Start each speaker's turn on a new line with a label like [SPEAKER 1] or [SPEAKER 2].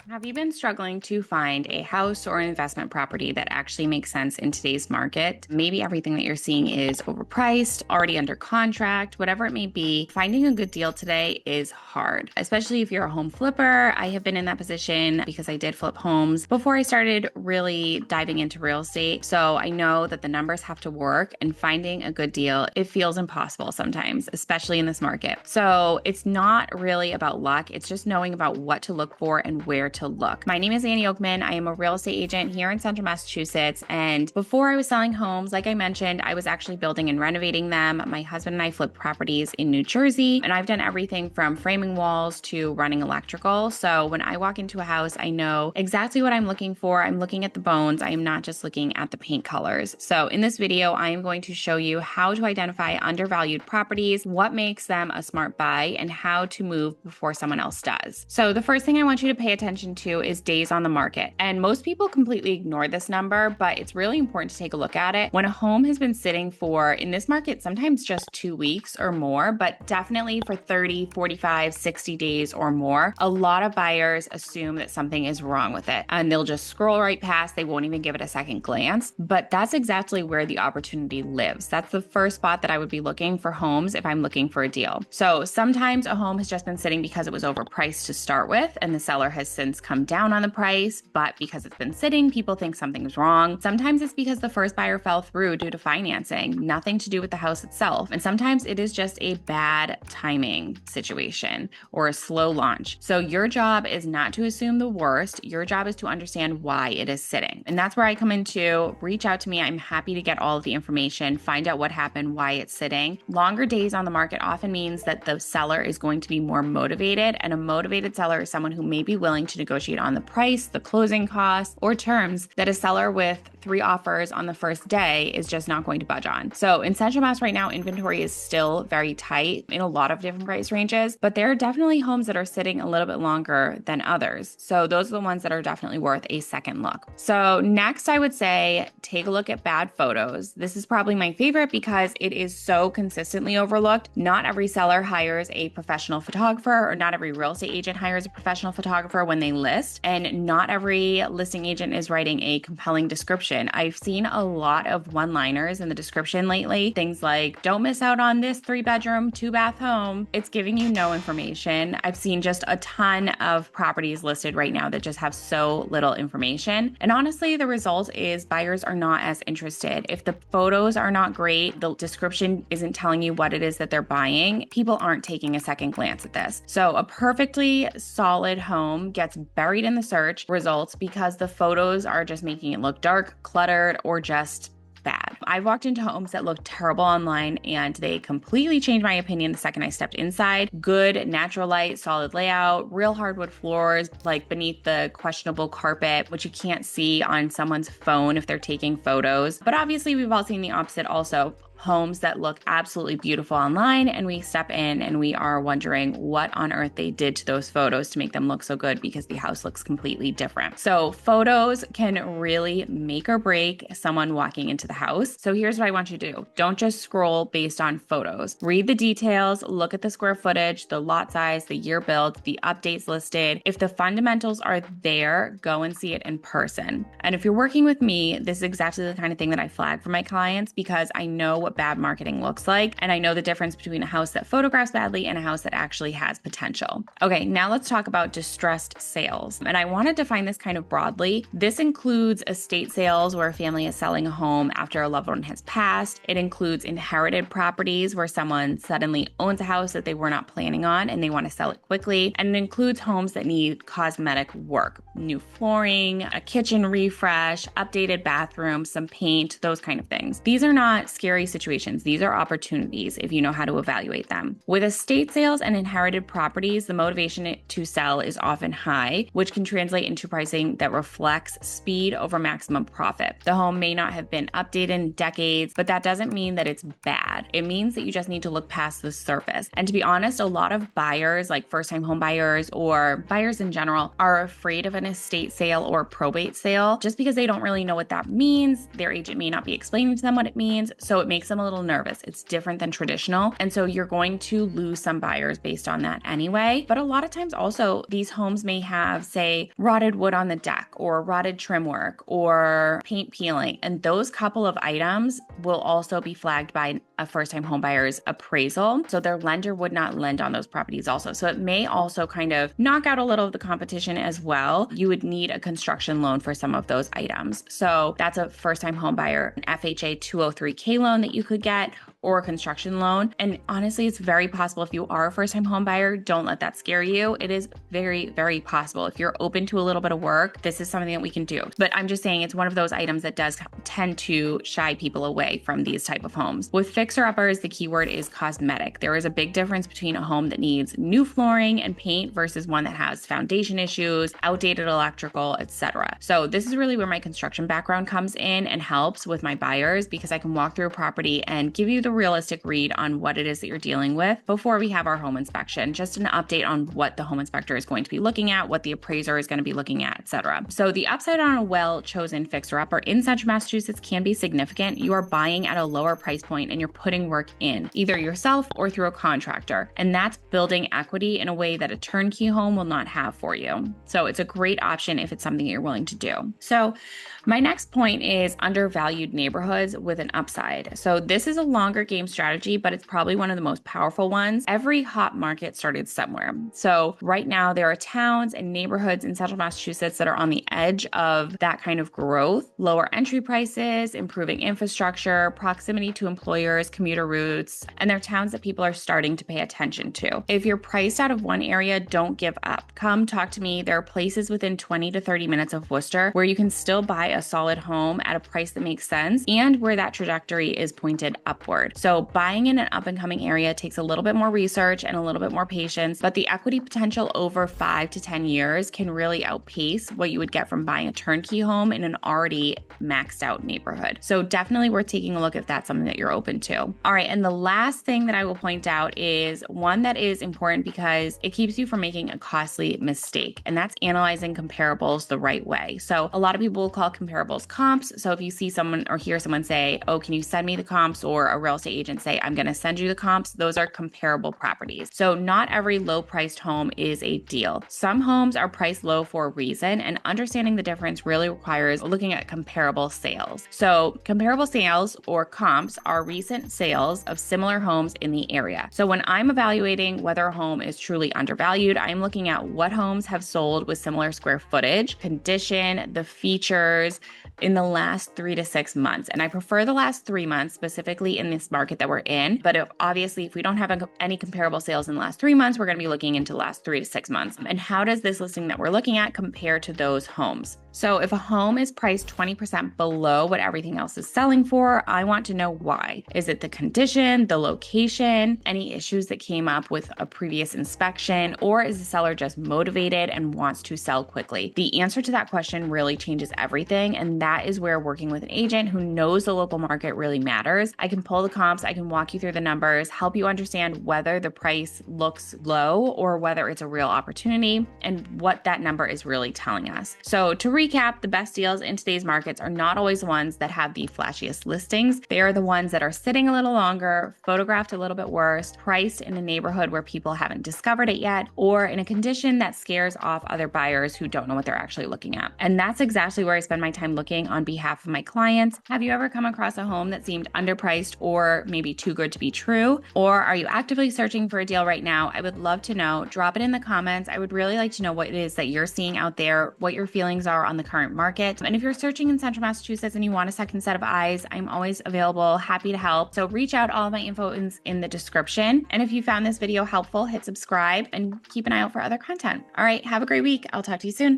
[SPEAKER 1] Have you been struggling to find a house or an investment property that actually makes sense in today's market? Maybe everything that you're seeing is overpriced, already under contract, whatever it may be. Finding a good deal today is hard, especially if you're a home flipper. I have been in that position because I did flip homes before I started really diving into real estate. So I know that the numbers have to work, and finding a good deal, it feels impossible sometimes, especially in this market. So it's not really about luck. It's just knowing about what to look for and where to look. My name is Annie Oakman. I am a real estate agent here in Central Massachusetts. And before I was selling homes, like I mentioned, I was actually building and renovating them. My husband and I flipped properties in New Jersey, and I've done everything from framing walls to running electrical. So when I walk into a house, I know exactly what I'm looking for. I'm looking at the bones. I am not just looking at the paint colors. So in this video, I am going to show you how to identify undervalued properties, what makes them a smart buy, and how to move before someone else does. So the first thing I want you to pay attention to is days on the market. And most people completely ignore this number, but it's really important to take a look at it. When a home has been sitting for, in this market, sometimes just 2 weeks or more, but definitely for 30, 45, 60 days or more, a lot of buyers assume that something is wrong with it and they'll just scroll right past. They won't even give it a second glance, but that's exactly where the opportunity lives. That's the first spot that I would be looking for homes if I'm looking for a deal. So sometimes a home has just been sitting because it was overpriced to start with, and the seller has since come down on the price, but because it's been sitting, people think something's wrong. Sometimes it's because the first buyer fell through due to financing, nothing to do with the house itself. And sometimes it is just a bad timing situation or a slow launch. So your job is not to assume the worst. Your job is to understand why it is sitting. And that's where I come into. Reach out to me. I'm happy to get all of the information, find out what happened, why it's sitting. Longer days on the market often means that the seller is going to be more motivated, and a motivated seller is someone who may be willing to negotiate on the price, the closing costs, or terms that a seller with 3 offers on the first day is just not going to budge on. So in Central Mass right now, inventory is still very tight in a lot of different price ranges, but there are definitely homes that are sitting a little bit longer than others. So those are the ones that are definitely worth a second look. So next, I would say take a look at bad photos. This is probably my favorite because it is so consistently overlooked. Not every seller hires a professional photographer, or not every real estate agent hires a professional photographer when they list, and not every listing agent is writing a compelling description. I've seen a lot of one-liners in the description lately. Things like, don't miss out on this 3-bedroom, 2-bath home. It's giving you no information. I've seen just a ton of properties listed right now that just have so little information. And honestly, the result is buyers are not as interested. If the photos are not great, the description isn't telling you what it is that they're buying, people aren't taking a second glance at this. So a perfectly solid home gets buried in the search results because the photos are just making it look dark, cluttered, or just bad. I've walked into homes that look terrible online, and they completely changed my opinion the second I stepped inside. Good natural light, solid layout, real hardwood floors, like beneath the questionable carpet, which you can't see on someone's phone if they're taking photos. But obviously we've all seen the opposite also. Homes that look absolutely beautiful online, and we step in and we are wondering what on earth they did to those photos to make them look so good because the house looks completely different. So photos can really make or break someone walking into the house. So here's what I want you to do. Don't just scroll based on photos. Read the details, look at the square footage, the lot size, the year built, the updates listed. If the fundamentals are there, go and see it in person. And if you're working with me, this is exactly the kind of thing that I flag for my clients because I know what bad marketing looks like. And I know the difference between a house that photographs badly and a house that actually has potential. Okay, now let's talk about distressed sales. And I want to define this kind of broadly. This includes estate sales where a family is selling a home after a loved one has passed. It includes inherited properties where someone suddenly owns a house that they were not planning on and they want to sell it quickly. And it includes homes that need cosmetic work, new flooring, a kitchen refresh, updated bathrooms, some paint, those kind of things. These are not scary situations. These are opportunities if you know how to evaluate them. With estate sales and inherited properties, the motivation to sell is often high, which can translate into pricing that reflects speed over maximum profit. The home may not have been updated in decades, but that doesn't mean that it's bad. It means that you just need to look past the surface. And to be honest, a lot of buyers, like first-time home buyers or buyers in general, are afraid of an estate sale or probate sale just because they don't really know what that means. Their agent may not be explaining to them what it means, so it makes makes them a little nervous. It's different than traditional. And so you're going to lose some buyers based on that anyway. But a lot of times also these homes may have, say, rotted wood on the deck or rotted trim work or paint peeling. And those couple of items will also be flagged by a first-time homebuyer's appraisal. So their lender would not lend on those properties also. So it may also kind of knock out a little of the competition as well. You would need a construction loan for some of those items. So that's a first-time homebuyer, an FHA 203K loan that you could get, or a construction loan. And honestly, it's very possible if you are a first-time home buyer, don't let that scare you. It is very, very possible. If you're open to a little bit of work, this is something that we can do. But I'm just saying it's one of those items that does tend to shy people away from these type of homes. With fixer-uppers, the keyword is cosmetic. There is a big difference between a home that needs new flooring and paint versus one that has foundation issues, outdated electrical, etc. So this is really where my construction background comes in and helps with my buyers, because I can walk through a property and give you the realistic read on what it is that you're dealing with before we have our home inspection. Just an update on what the home inspector is going to be looking at, what the appraiser is going to be looking at, etc. So the upside on a well-chosen fixer-upper in Central Massachusetts can be significant. You are buying at a lower price point and you're putting work in, either yourself or through a contractor. And that's building equity in a way that a turnkey home will not have for you. So it's a great option if it's something you're willing to do. So my next point is undervalued neighborhoods with an upside. So this is a longer game strategy, but it's probably one of the most powerful ones. Every hot market started somewhere. So right now there are towns and neighborhoods in Central Massachusetts that are on the edge of that kind of growth, lower entry prices, improving infrastructure, proximity to employers, commuter routes, and they're towns that people are starting to pay attention to. If you're priced out of one area, don't give up. Come talk to me. There are places within 20 to 30 minutes of Worcester where you can still buy a solid home at a price that makes sense and where that trajectory is pointed upward. So buying in an up and coming area takes a little bit more research and a little bit more patience, but the equity potential over 5 to 10 years can really outpace what you would get from buying a turnkey home in an already maxed out neighborhood. So definitely worth taking a look if that's something that you're open to. All right. And the last thing that I will point out is one that is important because it keeps you from making a costly mistake, and that's analyzing comparables the right way. So a lot of people will call comparables comps. So if you see someone or hear someone say, oh, can you send me the comps? Or a real estate agent say, I'm going to send you the comps. Those are comparable properties. So not every low priced home is a deal. Some homes are priced low for a reason, and understanding the difference really requires looking at comparable sales. So comparable sales or comps are recent sales of similar homes in the area. So when I'm evaluating whether a home is truly undervalued, I'm looking at what homes have sold with similar square footage, condition, the features in the last 3 to 6 months. And I prefer the last 3 months, specifically in this market that we're in. But if we don't have any comparable sales in the last 3 months, we're going to be looking into the last 3 to 6 months. And how does this listing that we're looking at compare to those homes? So if a home is priced 20% below what everything else is selling for, I want to know why. Is it the condition, the location, any issues that came up with a previous inspection, or is the seller just motivated and wants to sell quickly? The answer to that question really changes everything, and that is where working with an agent who knows the local market really matters. I can pull the comps, I can walk you through the numbers, help you understand whether the price looks low or whether it's a real opportunity and what that number is really telling us. So to recap, the best deals in today's markets are not always the ones that have the flashiest listings. They are the ones that are sitting a little longer, photographed a little bit worse, priced in a neighborhood where people haven't discovered it yet, or in a condition that scares off other buyers who don't know what they're actually looking at. And that's exactly where I spend my time looking on behalf of my clients. Have you ever come across a home that seemed underpriced or maybe too good to be true? Or are you actively searching for a deal right now? I would love to know. Drop it in the comments. I would really like to know what it is that you're seeing out there, what your feelings are on the current market. And if you're searching in Central Massachusetts and you want a second set of eyes, I'm always available, happy to help. So reach out. All of my info is in the description. And if you found this video helpful, hit subscribe and keep an eye out for other content. All right, have a great week. I'll talk to you soon.